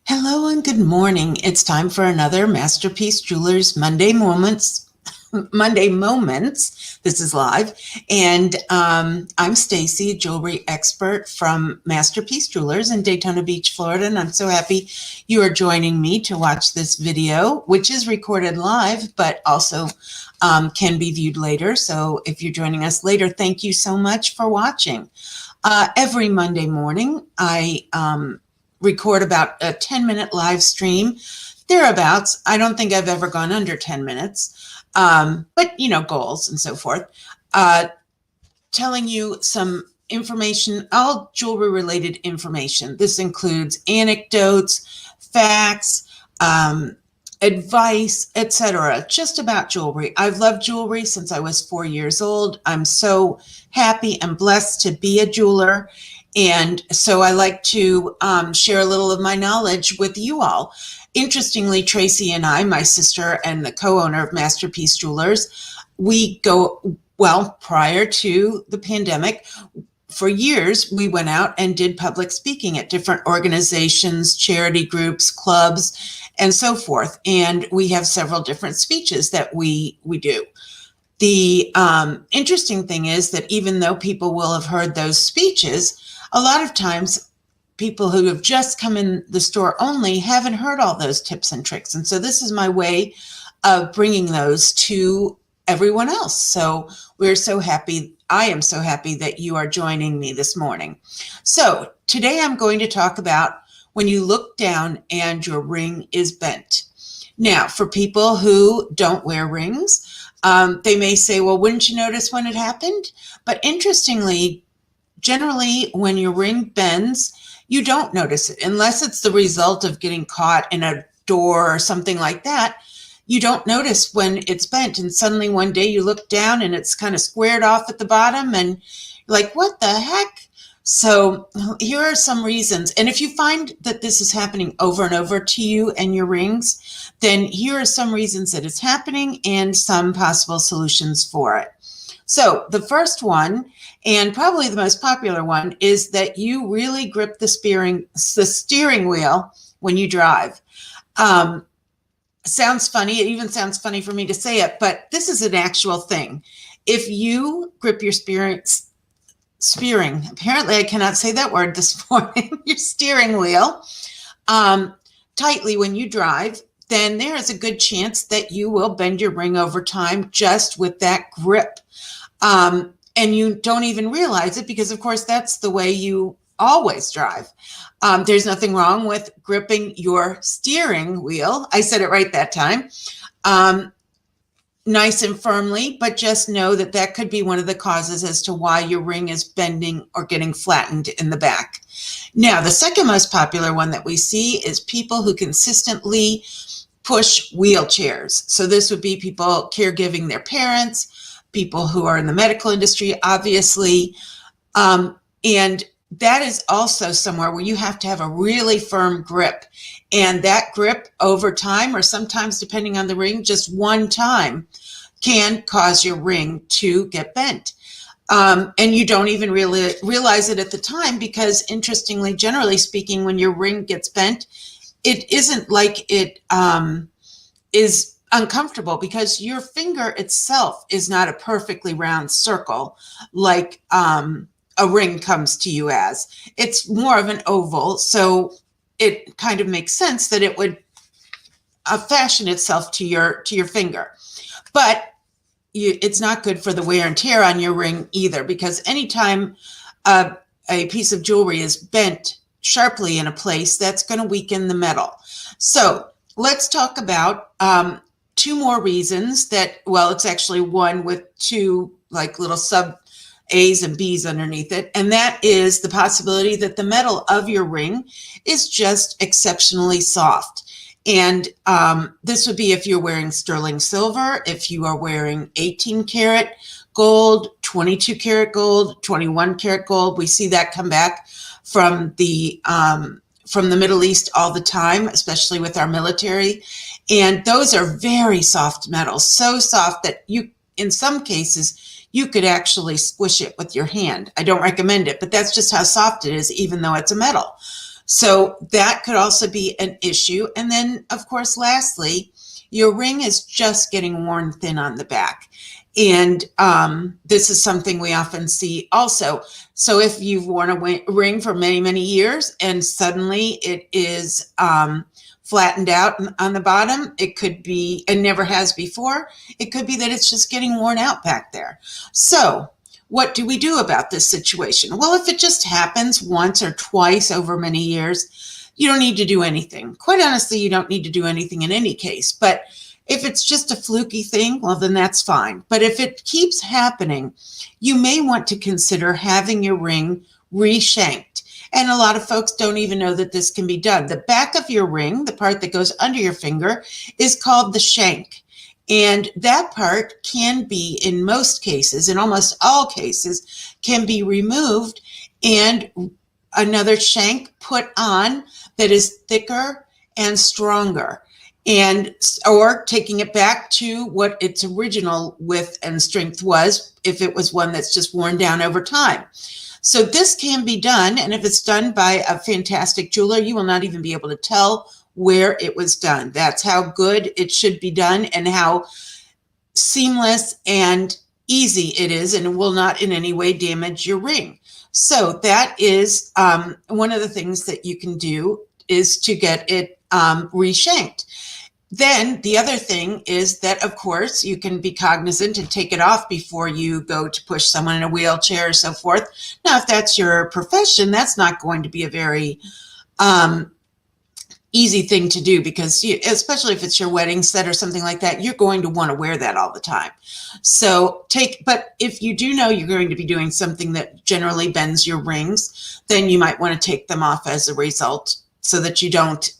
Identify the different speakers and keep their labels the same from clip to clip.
Speaker 1: Hello and good morning. It's time for another Masterpiece Jewelers Monday Moments. Monday Moments. This is live, and I'm Stacy, jewelry expert from Masterpiece Jewelers in Daytona Beach, Florida, and I'm so happy you are joining me to watch this video, which is recorded live, but also can be viewed later. So if you're joining us later, thank you so much for watching. Every Monday morning, I record about a 10-minute live stream, thereabouts. I don't think I've ever gone under 10 minutes, but goals and so forth, telling you some information, all jewelry related information. This includes anecdotes, facts, advice, etc., just about jewelry. I've loved jewelry since I was 4 years old. I'm so happy and blessed to be a jeweler. And so I like to share a little of my knowledge with you all. Interestingly, Tracy and I, my sister and the co-owner of Masterpiece Jewelers, we go, well, prior to the pandemic, for years, we went out and did public speaking at different organizations, charity groups, clubs, and so forth. And we have several different speeches that we do. The interesting thing is that even though people will have heard those speeches, a lot of times people who have just come in the store only haven't heard all those tips and tricks. And so this is my way of bringing those to everyone else. So we're so happy. I am so happy that you are joining me this morning. So today I'm going to talk about when you look down and your ring is bent. Now, for people who don't wear rings, they may say, well, wouldn't you notice when it happened? But interestingly, generally, when your ring bends, you don't notice it unless it's the result of getting caught in a door or something like that. You don't notice when it's bent, and suddenly one day you look down and it's kind of squared off at the bottom and you're like, what the heck? So here are some reasons. And if you find that this is happening over and over to you and your rings, then here are some reasons that it's happening and some possible solutions for it. So the first one, and probably the most popular one, is that you really grip the steering wheel when you drive. Sounds funny. It even sounds funny for me to say it, but this is an actual thing. If you grip your steering, apparently I cannot say that word this morning, your steering wheel, tightly when you drive, then there is a good chance that you will bend your ring over time just with that grip. And you don't even realize it because, of course, that's the way you always drive. There's nothing wrong with gripping your steering wheel. I said it right that time. Nice and firmly, but just know that that could be one of the causes as to why your ring is bending or getting flattened in the back. Now, the second most popular one that we see is people who consistently push wheelchairs. So this would be people caregiving their parents, people who are in the medical industry, obviously. And that is also somewhere where you have to have a really firm grip. And that grip over time, or sometimes depending on the ring, just one time can cause your ring to get bent. And you don't even really realize it at the time because, interestingly, generally speaking, when your ring gets bent, it isn't like it is uncomfortable because your finger itself is not a perfectly round circle like a ring comes to you as. It's more of an oval, so it kind of makes sense that it would fashion itself to your finger. But it's not good for the wear and tear on your ring either, because anytime a piece of jewelry is bent sharply in a place, that's going to weaken the metal. So let's talk about two more reasons that, well, it's actually one with two like little sub A's and B's underneath it. And that is the possibility that the metal of your ring is just exceptionally soft. And this would be if you're wearing sterling silver, if you are wearing 18 karat gold, 22 karat gold, 21 karat gold. We see that come back from the Middle East all the time, especially with our military. And those are very soft metals, so soft that you, in some cases, you could actually squish it with your hand. I don't recommend it, but that's just how soft it is, even though it's a metal. So that could also be an issue. And then, of course, lastly, your ring is just getting worn thin on the back. And this is something we often see also. So if you've worn a ring for many, many years and suddenly it is flattened out on the bottom, it could be, and never has before, it could be that it's just getting worn out back there. So what do we do about this situation? Well, if it just happens once or twice over many years, you don't need to do anything. Quite honestly, you don't need to do anything in any case. But if it's just a fluky thing, well, then that's fine. But if it keeps happening, you may want to consider having your ring reshanked. And a lot of folks don't even know that this can be done. The back of your ring, the part that goes under your finger, is called the shank. And that part can be, in most cases, in almost all cases, can be removed and another shank put on that is thicker and stronger, and or taking it back to what its original width and strength was if it was one that's just worn down over time. So this can be done, and if it's done by a fantastic jeweler, you will not even be able to tell where it was done. That's how good it should be done and how seamless and easy it is, and it will not in any way damage your ring. So that is one of the things that you can do, is to get it reshanked. Then the other thing is that, of course, you can be cognizant and take it off before you go to push someone in a wheelchair or so forth. Now, if that's your profession, that's not going to be a very easy thing to do, because especially if it's your wedding set or something like that, you're going to want to wear that all the time. So but if you do know you're going to be doing something that generally bends your rings, then you might want to take them off as a result so that you don't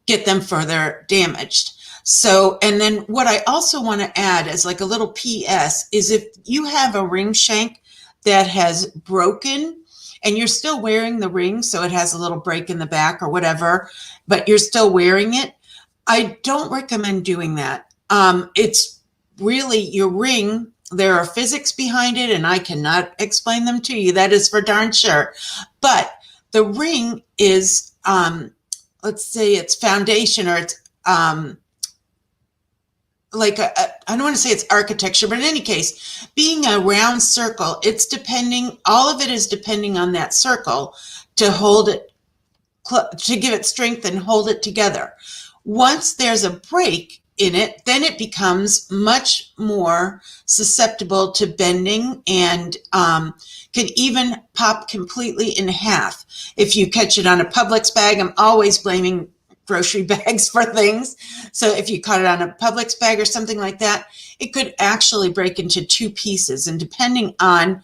Speaker 1: get them further damaged. So, and then what I also want to add as like a little PS is, if you have a ring shank that has broken and you're still wearing the ring, so it has a little break in the back or whatever, but you're still wearing it, I don't recommend doing that. It's really your ring. There are physics behind it, and I cannot explain them to you. That is for darn sure. But the ring is, let's say its foundation, or it's like I don't want to say it's architecture, but in any case, being a round circle, it's depending, all of it is depending on that circle to hold it, to give it strength and hold it together. Once there's a break in it, then it becomes much more susceptible to bending and can even pop completely in half. If you catch it on a Publix bag, I'm always blaming grocery bags for things. So if you caught it on a Publix bag or something like that, it could actually break into two pieces. And depending on,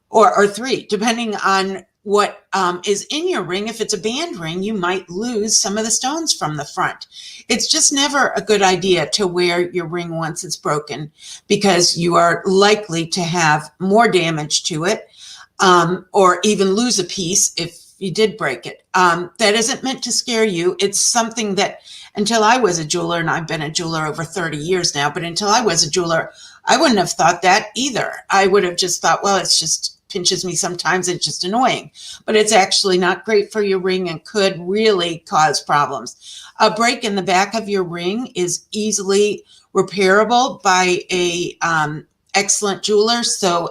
Speaker 1: or three, depending on what is in your ring, if it's a band ring, you might lose some of the stones from the front. It's just never a good idea to wear your ring once it's broken, because you are likely to have more damage to it, or even lose a piece if you did break it. That isn't meant to scare you. It's something that, until I was a jeweler, and I've been a jeweler over 30 years now, but until I was a jeweler, I wouldn't have thought that either. I would have just thought, well, it's just pinches me sometimes, it's just annoying. But it's actually not great for your ring and could really cause problems. A break in the back of your ring is easily repairable by a excellent jeweler,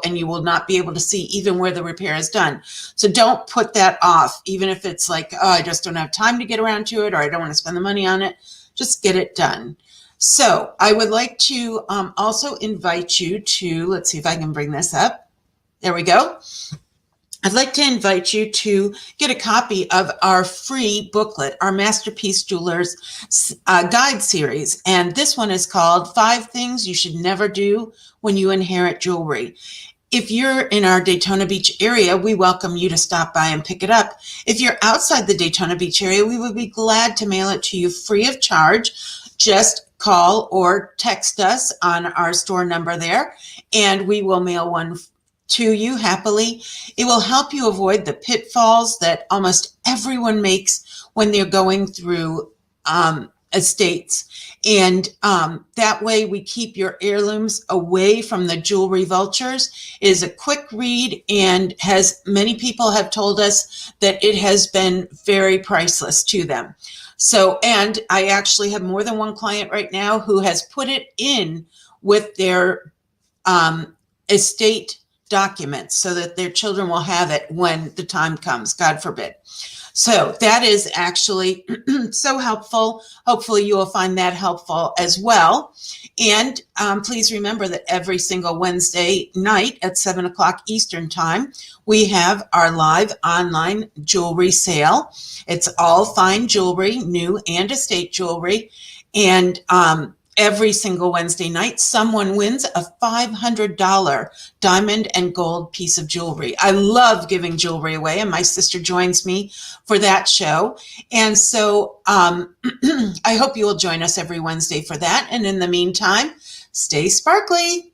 Speaker 1: and you will not be able to see even where the repair is done. So don't put that off, even if it's like, oh, I just don't have time to get around to it, or I don't want to spend the money on it. Just get it done. So I would like to also invite you to, let's see if I can bring this up. There we go. I'd like to invite you to get a copy of our free booklet, our Masterpiece Jewelers Guide series. And this one is called 5 Things You Should Never Do When You Inherit Jewelry. If you're in our Daytona Beach area, we welcome you to stop by and pick it up. If you're outside the Daytona Beach area, we would be glad to mail it to you free of charge. Just call or text us on our store number there, and we will mail one to you happily. It will help you avoid the pitfalls that almost everyone makes when they're going through estates. And that way we keep your heirlooms away from the jewelry vultures. It is a quick read and many people have told us that it has been very priceless to them. So, and I actually have more than one client right now who has put it in with their estate documents so that their children will have it when the time comes, God forbid. So that is actually so helpful. Hopefully you will find that helpful as well. And please remember that every single Wednesday night at 7 o'clock Eastern time, we have our live online jewelry sale. It's all fine jewelry, new and estate jewelry. And every single Wednesday night, someone wins a $500 diamond and gold piece of jewelry. I love giving jewelry away, and my sister joins me for that show. And so I hope you will join us every Wednesday for that. And in the meantime, stay sparkly.